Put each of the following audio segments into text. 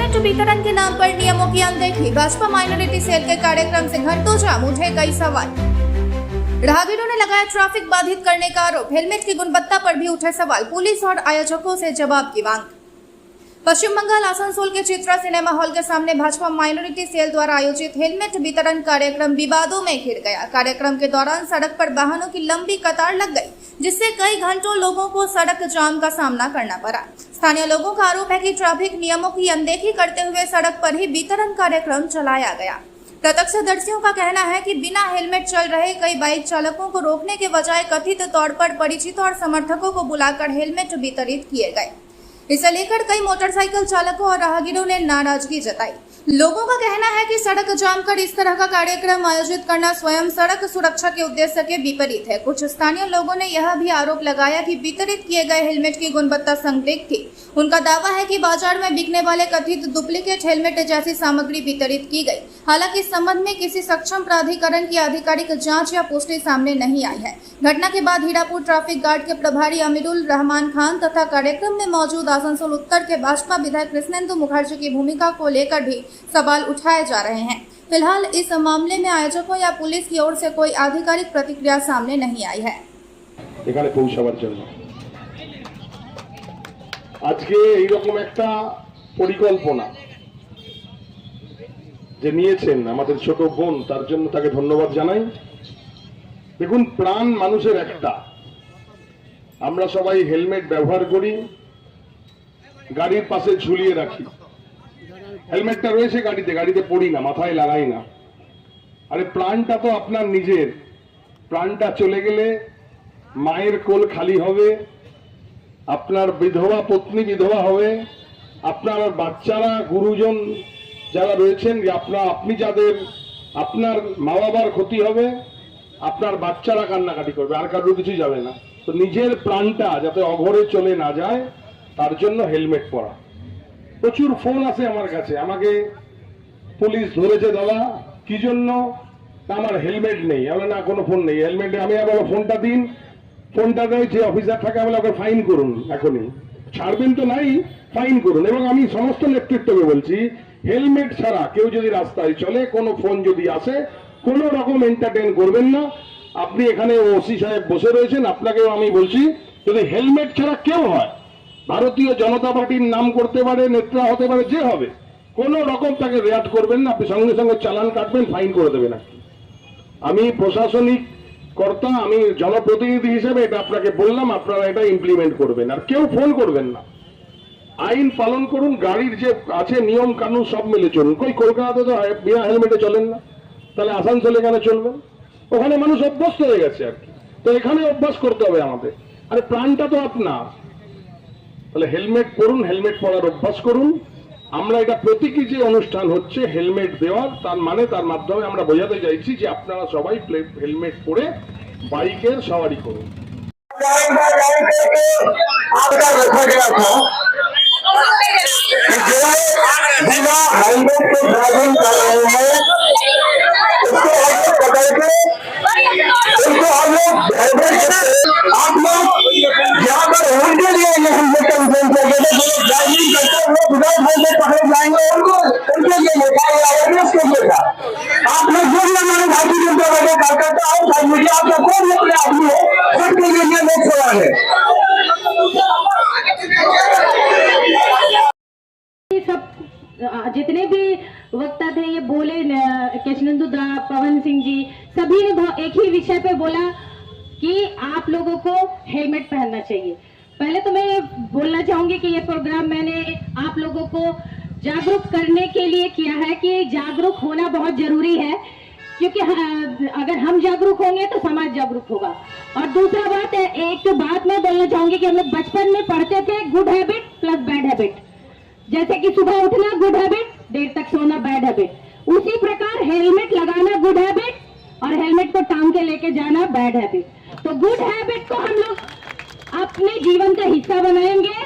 Helmet वितरण के नाम पर नियमों की अनदेखी, भाजपा माइनॉरिटी सेल के कार्यक्रम से घंटों जाम, उठे कई सवाल। राहगीरों ने लगाया ट्रैफिक बाधित करने का आरोप, हेलमेट की गुणवत्ता पर भी उठे सवाल, पुलिस और आयोजकों से जवाब की मांग। पश्चिम बंगाल आसनसोल के चित्रा सिनेमा हॉल के सामने भाजपा माइनॉरिटी सेल द्वारा आयोजित हेलमेट वितरण कार्यक्रम विवादों में घिर गया। कार्यक्रम के दौरान सड़क पर वाहनों की लंबी कतार लग गई, जिससे कई घंटों लोगों को सड़क जाम का सामना करना पड़ा। स्थानीय लोगों का आरोप है कि ट्रैफिक नियमों की अनदेखी करते हुए सड़क पर ही वितरण कार्यक्रम चलाया गया। प्रत्यक्षदर्शियों का कहना है कि बिना हेलमेट चल रहे कई बाइक चालकों को रोकने के बजाय कथित तौर पर परिचितों और समर्थकों को बुलाकर हेलमेट वितरित किए गए। इसे लेकर कई मोटरसाइकिल चालकों और राहगीरों ने नाराजगी जताई। लोगों का कहना है कि सड़क जाम कर इस तरह का कार्यक्रम आयोजित करना स्वयं सड़क सुरक्षा के उद्देश्य के विपरीत है। कुछ स्थानीय लोगों ने यह भी आरोप लगाया कि वितरित किए गए हेलमेट की गुणवत्ता संदिग्ध थी। उनका दावा है कि बाजार में बिकने वाले कथित डुप्लीकेट हेलमेट जैसी सामग्री वितरित की गई। हालांकि इस संबंध में किसी सक्षम प्राधिकरण की आधिकारिक जांच या पुष्टि सामने नहीं आई है। घटना के बाद हीरापुर ट्रैफिक गार्ड के प्रभारी अमीरुल रहमान खान तथा कार्यक्रम में मौजूद आसनसोल उत्तर के भाजपा विधायक कृष्णेंदु मुखर्जी की भूमिका को लेकर भी सवाल उठाए जा रहे हैं। फिलहाल इस मामले में आयोजकों या पुलिस की ओर से कोई आधिकारिक प्रतिक्रिया सामने नहीं आई है। এখানে পৌঁছাবার জন্য আজকে এইরকম একটা পরিকল্পনা যে নিয়েছেন আমাদের ছোট বোন, তার জন্য তাকে ধন্যবাদ জানাই। দেখুন, প্রাণ মানুষের একটা, আমরা সবাই হেলমেট ব্যবহার করি, গাড়ির পাশে ঝুলিয়ে রাখি। হেলমেটটা রয়েছে গাড়িতে, গাড়িতে পড়ি না, মাথায় লাগাই না। আরে প্রাণটা তো আপনার নিজের, প্রাণটা চলে গেলে মায়ের কোল খালি হবে, আপনার বিধবা পত্নী বিধবা হবে, আপনার বাচ্চারা গুরুজন যারা রয়েছেন, আপনি যাদের আপনার মা বাবার ক্ষতি হবে, আপনার বাচ্চারা কান্নাকাটি করবে, আর কারোর কিছু যাবে না। তো নিজের প্রাণটা যাতে অঘরে চলে না যায় তার জন্য হেলমেট পরা। প্রচুর ফোন আসে আমার কাছে, আমাকে পুলিশ ধরেছে দাদা কি জন্য, আমার হেলমেট নেই। আমি না, কোনো ফোন নেই, হেলমেট আমি আবার ফোনটা দিন, ফোনটা দেয় যে অফিসার থাকে, আমি ওকে ফাইন করুন, এখনই ছাড়বেন তো নাই, ফাইন করুন। এবং আমি সমস্ত নেতৃত্বকে বলছি, হেলমেট ছাড়া কেউ যদি রাস্তায় চলে, কোনো ফোন যদি আসে, কোনো রকম এন্টারটেইন করবেন না। আপনি এখানে ওসি সাহেব বসে রয়েছেন, আপনাকেও আমি বলছি, যদি হেলমেট ছাড়া কেউ হয়, ভারতীয় জনতা পার্টির নাম করতে পারে, নেতা হতে পারে, যে হবে, কোনো রকম তাকে রেয়াত করবেন না। আপনি সঙ্গে সঙ্গে চালান কাটবেন, ফাইন করে দেবেন। আমি প্রশাসনিক কর্তা, আমি জনপ্রতিনিধি হিসেবে এটা আপনাকে বললাম, আপনারা এটা ইমপ্লিমেন্ট করবেন। আর কেউ ফোন করবেন না, আইন পালন করুন, গাড়ির যে আছে নিয়ম কানুন সব মেলে চলুন। কই কলকাতাতে তো বিনা হেলমেটে চলেন না, তাহলে আসানসোলে কেন চলবেন? ওখানে মানুষ অভ্যস্ত হয়ে গেছে আর কি, তো এখানে অভ্যাস করতে হবে আমাদের। আরে প্রাণটা তো আপনার, তাহলে হেলমেট পরুন, হেলমেট পরার অভ্যাস করুন। আমরা এটা প্রতীকী যে অনুষ্ঠান হচ্ছে হেলমেট দেওয়ার, তার মানে তার মাধ্যমে আমরা বোঝাতে চাইছি যে আপনারা সবাই হেলমেট পরে বাইকের সওয়ারি করুন। आप लोग यहाँ पर उनके लिए पकड़े जाएंगे, उनके लिए आप लोग जो भी हमारे भारतीय जनता पार्टी कार्यकर्ता हो, मुझे आपका कौन अपने आदमी हो, उनके लिए लोग सवाल है। सब जितने भी वक्ता थे ये बोले, कृष्णेंदु दा, पवन सिंह जी, सभी ने एक ही विषय पे बोला कि आप लोगों को हेलमेट पहनना चाहिए। पहले तो मैं बोलना चाहूंगी कि ये प्रोग्राम मैंने आप लोगों को जागरूक करने के लिए किया है कि जागरूक होना बहुत जरूरी है, क्योंकि अगर हम जागरूक होंगे तो समाज जागरूक होगा। और दूसरा बात है, एक बात मैं बोलना चाहूंगी कि हम लोग बचपन में पढ़ते थे good habit plus bad habit, जैसे कि सुबह उठना गुड हैबिट, देर तक सोना बैड हैबिट, उसी प्रकार हेलमेट लगाना गुड हैबिट और हेलमेट को टांग के लेके जाना बैड हैबिट। तो गुड हैबिट को हम लोग अपने जीवन का हिस्सा बनाएंगे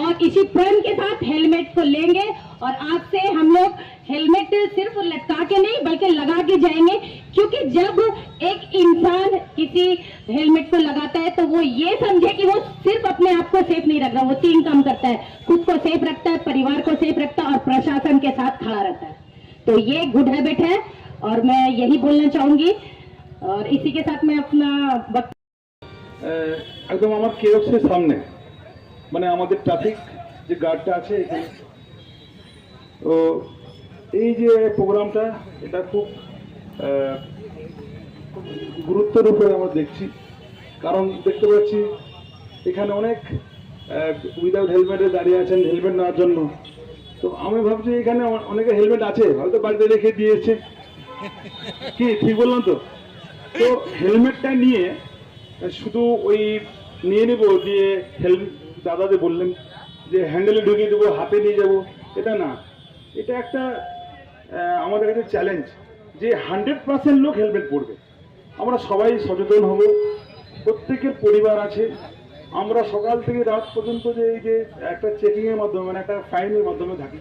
और इसी प्रण के साथ हेलमेट को लेंगे। और आज से हम लोग हेलमेट सिर्फ लटका के नहीं बल्कि लगा के जाएंगे, क्योंकि जब एक इंसान किसी हेलमेट को लगाता है तो वो ये समझे कि वो सिर्फ अपने आप को सेफ नहीं रख रहा, वो 3 काम करता है, खुद को सेफ रखता है, परिवार को सेफ रखता है और प्रशासन के साथ खड़ा रहता है। तो ये गुड हैबिट है और मैं यही बोलना चाहूंगी और इसी के साथ मैं अपना वक्त একদম আমার কেরক্সের সামনে মানে আমাদের ট্রাফিক যে গার্ডটা আছে এখানে। তো এই যে প্রোগ্রামটা এটা খুব গুরুত্বের উপরে আমরা দেখছি, কারণ দেখতে পাচ্ছি এখানে অনেক উইদাউট হেলমেটে দাঁড়িয়ে আছেন হেলমেট নেওয়ার জন্য। তো আমি ভাবছি এখানে অনেকে হেলমেট আছে, হয়তো বাড়িতে রেখে দিয়েছে, কি ঠিক বললাম তো? তো হেলমেটটা নিয়ে শুধু ওই নিয়ে নেবো দিয়ে দাদা যে বললেন যে হ্যান্ডেলে ঢুকিয়ে দেবো, হাতে নিয়ে যাব, এটা না। এটা একটা আমাদের কাছে চ্যালেঞ্জ যে 100% লোক হেলমেট পরবে। আমরা সবাই সচেতন হব, প্রত্যেকের পরিবার আছে। আমরা সকাল থেকে রাত পর্যন্ত যে এই যে একটা চেকিংয়ের মাধ্যমে মানে একটা ফাইনের মাধ্যমে থাকি,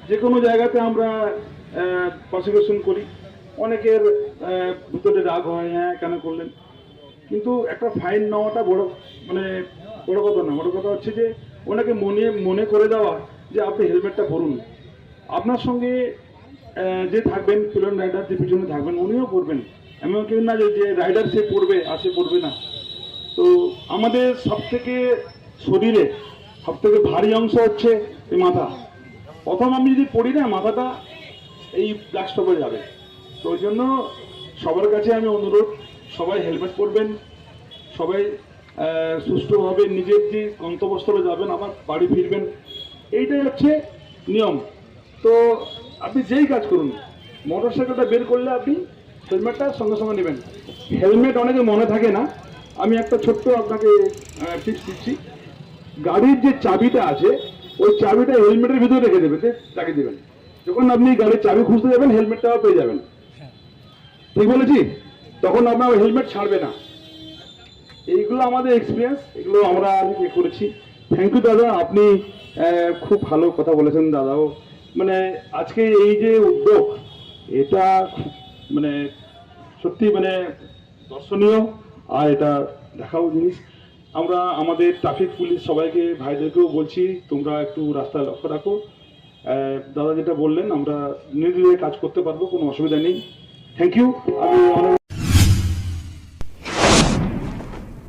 যে কোনো জায়গাতে আমরা প্রসিকিউশন করি। অনেকের ভিতরে রাগ হয়, হ্যাঁ কেন করলেন, কিন্তু একটা ফাইন নেওয়াটা বড় কথা না। বড় কথা হচ্ছে যে ওনাকে মনে করে দেওয়া যে আপনি হেলমেটটা পরুন। আপনার সঙ্গে যে থাকবেন পিলন রাইডার, যে পিছনে থাকবেন উনিও পরবেন, এমন কেউ না যে রাইডার সে পড়বে আর সে পড়বে না। তো আমাদের সবথেকে শরীরে সবথেকে ভারী অংশ হচ্ছে এই মাথা। প্রথম আমি যদি পড়ি না, মাথাটা এই ব্ল্যাক স্টপে যাবে। তো ওই জন্য সবার কাছে আমি অনুরোধ, সবাই হেলমেট পরবেন, সবাই সুষ্ঠুভাবে নিজের যে গন্তব্যস্থলে যাবেন আবার বাড়ি ফিরবেন, এইটাই হচ্ছে নিয়ম। তো আপনি যেই কাজ করুন, মোটর সাইকেলটা বের করলে আপনি হেলমেটটা সঙ্গে সঙ্গে নেবেন। হেলমেট অনেকে মনে থাকে না, আমি একটা ছোট্ট আপনাকে টিপস দিচ্ছি। গাড়ির যে চাবিটা আছে ওই চাবিটা হেলমেটের ভিতরে রেখে রাখে দেবেন। যখন আপনি গাড়ির চাবি খুঁজতে যাবেন হেলমেটটাও পেয়ে যাবেন, ঠিক বলেছি? তখন আপনার হেলমেট ছাড়বে না। এইগুলো আমাদের এক্সপিরিয়েন্স, এগুলো আমরা করেছি। থ্যাংক ইউ দাদা, আপনি খুব ভালো কথা বলেছেন দাদাও। মানে আজকে এই যে উদ্যোগ, এটা মানে সত্যি মানে দর্শনীয় আর এটা দেখাও জিনিস। আমরা আমাদের ট্রাফিক পুলিশ সবাইকে ভাইদেরকেও বলছি তোমরা একটু রাস্তায় লক্ষ্য রাখো। দাদা যেটা বললেন আমরা নির্দ্বিধায় কাজ করতে পারবো, কোনো অসুবিধা নেই। Thank you. আমি